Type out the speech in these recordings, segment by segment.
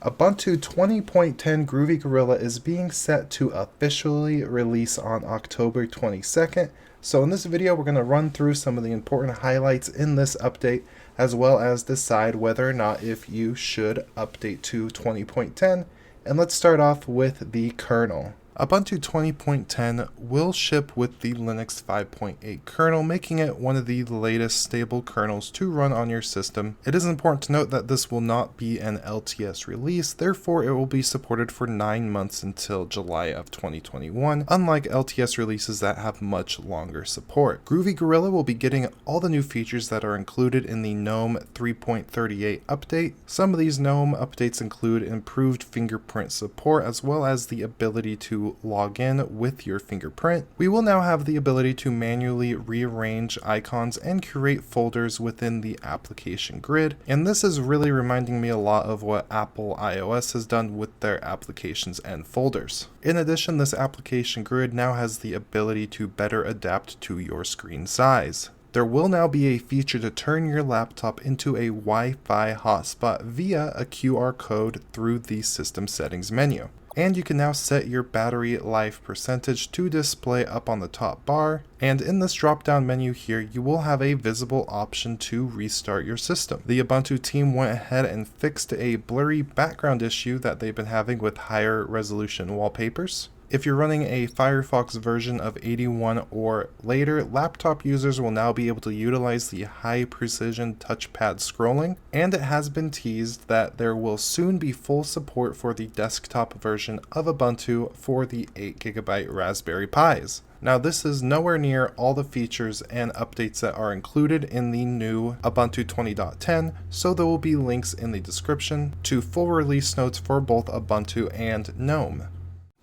Ubuntu 20.10 Groovy Gorilla is being set to officially release on October 22nd. So in this video, we're going to run through some of the important highlights in this update, as well as decide whether or not if you should update to 20.10. And let's start off with the kernel. Ubuntu 20.10 will ship with the Linux 5.8 kernel, making it one of the latest stable kernels to run on your system. It is important to note that this will not be an LTS release, therefore it will be supported for 9 months until July of 2021, unlike LTS releases that have much longer support. Groovy Gorilla will be getting all the new features that are included in the GNOME 3.38 update. Some of these GNOME updates include improved fingerprint support, as well as the ability to log in with your fingerprint. We will now have the ability to manually rearrange icons and create folders within the application grid, and this is really reminding me a lot of what Apple iOS has done with their applications and folders. In addition, this application grid now has the ability to better adapt to your screen size. There will now be a feature to turn your laptop into a Wi-Fi hotspot via a QR code through the system settings menu. And you can now set your battery life percentage to display up on the top bar. And in this drop-down menu here, you will have a visible option to restart your system. The Ubuntu team went ahead and fixed a blurry background issue that they've been having with higher resolution wallpapers. If you're running a Firefox version of 81 or later, laptop users will now be able to utilize the high precision touchpad scrolling, and it has been teased that there will soon be full support for the desktop version of Ubuntu for the 8GB Raspberry Pis. Now, this is nowhere near all the features and updates that are included in the new Ubuntu 20.10, so there will be links in the description to full release notes for both Ubuntu and GNOME.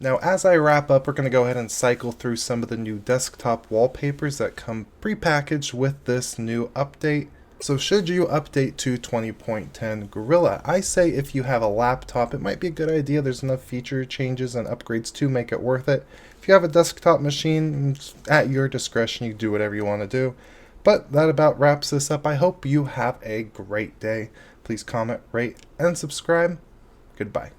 Now, as I wrap up, we're going to go ahead and cycle through some of the new desktop wallpapers that come pre-packaged with this new update. So should you update to 20.10 Gorilla? I say if you have a laptop, it might be a good idea. There's enough feature changes and upgrades to make it worth it. If you have a desktop machine, it's at your discretion, you do whatever you want to do. But that about wraps this up. I hope you have a great day. Please comment, rate, and subscribe. Goodbye.